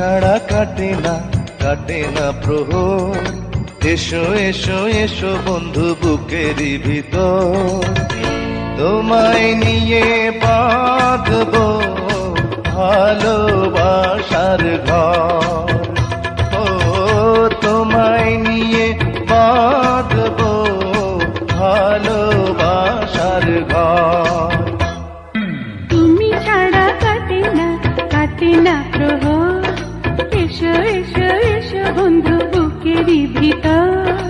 ছাড়া কাটে না প্রহর। এসো এসো এসো বন্ধু বুকেরই ভিতর, তোমায় নিয়ে বাঁধবো ভালোবাসার ঘর। ও তোমায় নিয়ে বাঁধবো ভালোবাসার ঘর। তুমি ছাড়া কাটে না প্রহর। এসো এসো এসো বন্ধু বুকেরই ভিতর।